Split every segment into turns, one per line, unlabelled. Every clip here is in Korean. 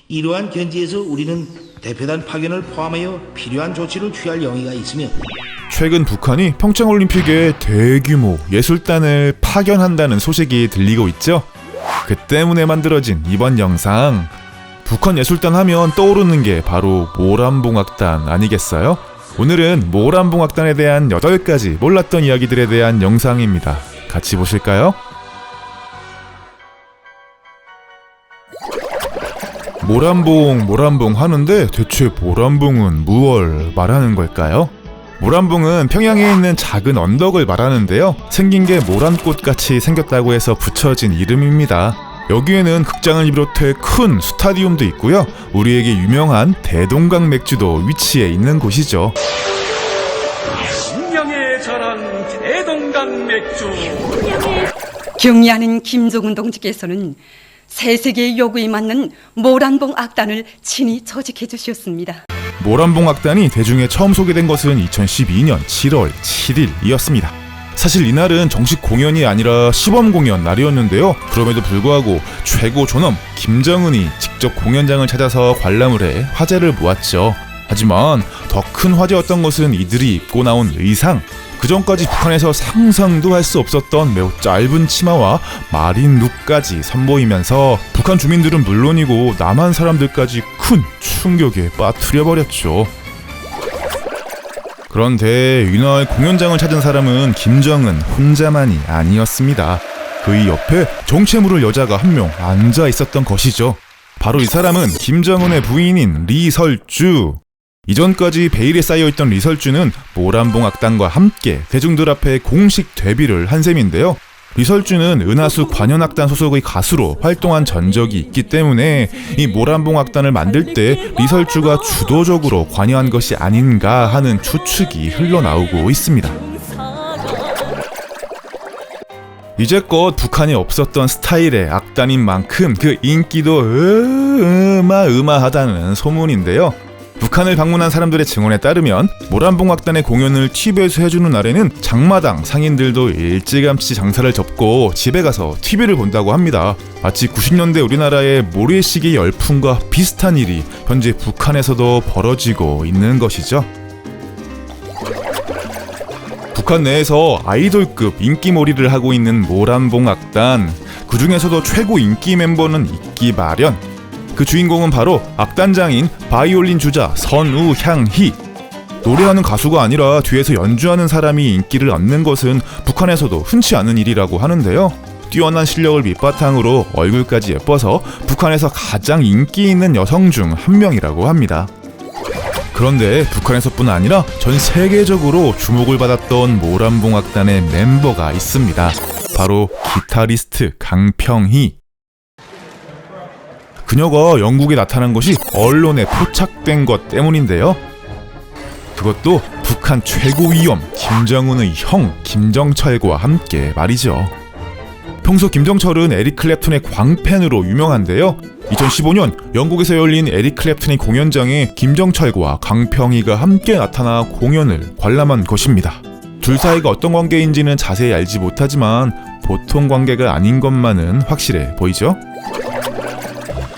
이러한 견지에서 우리는 대표단 파견을 포함하여 필요한 조치를 취할 용의가 있으며
최근 북한이 평창올림픽에 대규모 예술단을 파견한다는 소식이 들리고 있죠. 그 때문에 만들어진 이번 영상, 북한 예술단 하면 떠오르는 게 바로 모란봉악단 아니겠어요? 오늘은 모란봉악단에 대한 8가지 몰랐던 이야기들에 대한 영상입니다. 같이 보실까요? 모란봉 하는데 대체 모란봉은 무얼 말하는 걸까요? 모란봉은 평양에 있는 작은 언덕을 말하는데요. 생긴 게 모란꽃같이 생겼다고 해서 붙여진 이름입니다. 여기에는 극장을 비롯해 큰 스타디움도 있고요. 우리에게 유명한 대동강 맥주도 위치해 있는 곳이죠.
신명의 자랑 대동강 맥주.
경의하는 김종은 동지께서는 세세계의 요구에 맞는 모란봉 악단을 친히 조직해 주셨습니다.
모란봉 악단이 대중에 처음 소개된 것은 2012년 7월 7일이었습니다. 사실 이날은 정식 공연이 아니라 시범 공연 날이었는데요. 그럼에도 불구하고 최고 존엄 김정은이 직접 공연장을 찾아서 관람을 해 화제를 모았죠. 하지만 더 큰 화제였던 것은 이들이 입고 나온 의상. 그전까지 북한에서 상상도 할 수 없었던 매우 짧은 치마와 마린 룩까지 선보이면서 북한 주민들은 물론이고 남한 사람들까지 큰 충격에 빠뜨려버렸죠. 그런데 이날 공연장을 찾은 사람은 김정은 혼자만이 아니었습니다. 그의 옆에 정체모를 여자가 한 명 앉아 있었던 것이죠. 바로 이 사람은 김정은의 부인인 리설주. 이전까지 베일에 쌓여있던 리설주는 모란봉 악단과 함께 대중들 앞에 공식 데뷔를 한 셈인데요. 리설주는 은하수 관현악단 소속의 가수로 활동한 전적이 있기 때문에 이 모란봉 악단을 만들 때 리설주가 주도적으로 관여한 것이 아닌가 하는 추측이 흘러나오고 있습니다. 이제껏 북한에 없었던 스타일의 악단인 만큼 그 인기도 어마어마하다는 소문인데요. 북한을 방문한 사람들의 증언에 따르면 모란봉 악단의 공연을 TV에서 해주는 날에는 장마당 상인들도 일찌감치 장사를 접고 집에 가서 TV를 본다고 합니다. 마치 90년대 우리나라의 모래시계 열풍과 비슷한 일이 현재 북한에서도 벌어지고 있는 것이죠. 북한 내에서 아이돌급 인기몰이를 하고 있는 모란봉 악단, 그 중에서도 최고 인기 멤버는 있기 마련. 그 주인공은 바로 악단장인 바이올린 주자 선우향희. 노래하는 가수가 아니라 뒤에서 연주하는 사람이 인기를 얻는 것은 북한에서도 흔치 않은 일이라고 하는데요. 뛰어난 실력을 밑바탕으로 얼굴까지 예뻐서 북한에서 가장 인기 있는 여성 중 한 명이라고 합니다. 그런데 북한에서뿐 아니라 전 세계적으로 주목을 받았던 모란봉 악단의 멤버가 있습니다. 바로 기타리스트 강평희. 그녀가 영국에 나타난 것이 언론에 포착된 것 때문인데요. 그것도 북한 최고 위험 김정은의 형 김정철과 함께 말이죠. 평소 김정철은 에릭 클랩튼의 광팬으로 유명한데요. 2015년 영국에서 열린 에릭 클랩튼의 공연장에 김정철과 강평희가 함께 나타나 공연을 관람한 것입니다. 둘 사이가 어떤 관계인지는 자세히 알지 못하지만 보통 관계가 아닌 것만은 확실해 보이죠?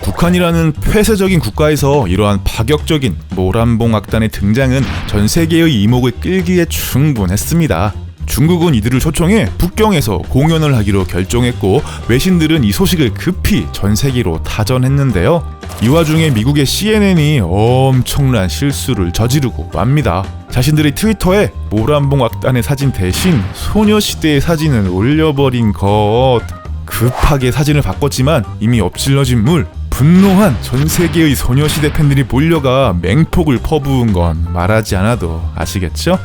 북한이라는 폐쇄적인 국가에서 이러한 파격적인 모란봉 악단의 등장은 전 세계의 이목을 끌기에 충분했습니다. 중국은 이들을 초청해 북경에서 공연을 하기로 결정했고 외신들은 이 소식을 급히 전 세계로 타전했는데요. 이 와중에 미국의 CNN이 엄청난 실수를 저지르고 맙니다. 자신들의 트위터에 모란봉 악단의 사진 대신 소녀시대의 사진을 올려버린 것. 급하게 사진을 바꿨지만 이미 엎질러진 물. 분노한 전 세계의 소녀시대 팬들이 몰려가 맹폭을 퍼부은 건 말하지 않아도 아시겠죠?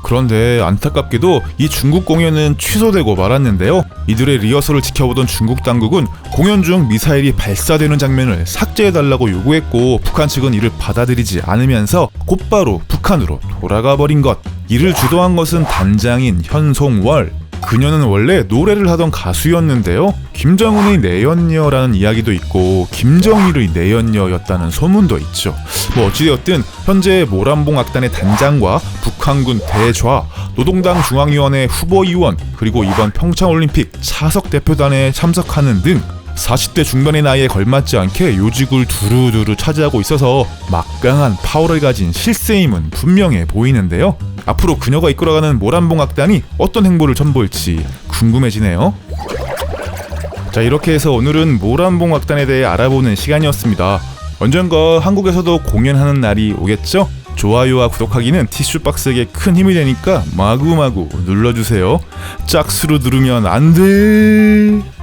그런데 안타깝게도 이 중국 공연은 취소되고 말았는데요. 이들의 리허설을 지켜보던 중국 당국은 공연 중 미사일이 발사되는 장면을 삭제해달라고 요구했고 북한 측은 이를 받아들이지 않으면서 곧바로 북한으로 돌아가 버린 것. 이를 주도한 것은 단장인 현송월. 그녀는 원래 노래를 하던 가수였는데요. 김정은의 내연녀라는 이야기도 있고 김정일의 내연녀였다는 소문도 있죠. 어찌되었든 현재 모란봉 악단의 단장과 북한군 대좌, 노동당 중앙위원회 후보위원, 그리고 이번 평창올림픽 차석 대표단에 참석하는 등 40대 중반의 나이에 걸맞지 않게 요직을 두루두루 차지하고 있어서 막강한 파워를 가진 실세임은 분명해 보이는데요. 앞으로 그녀가 이끌어가는 모란봉 악단이 어떤 행보를 선보일지 궁금해지네요. 자, 이렇게 해서 오늘은 모란봉 악단에 대해 알아보는 시간이었습니다. 언젠가 한국에서도 공연하는 날이 오겠죠? 좋아요와 구독하기는 티슈박스에게 큰 힘이 되니까 마구마구 눌러주세요. 짝수로 누르면 안 돼.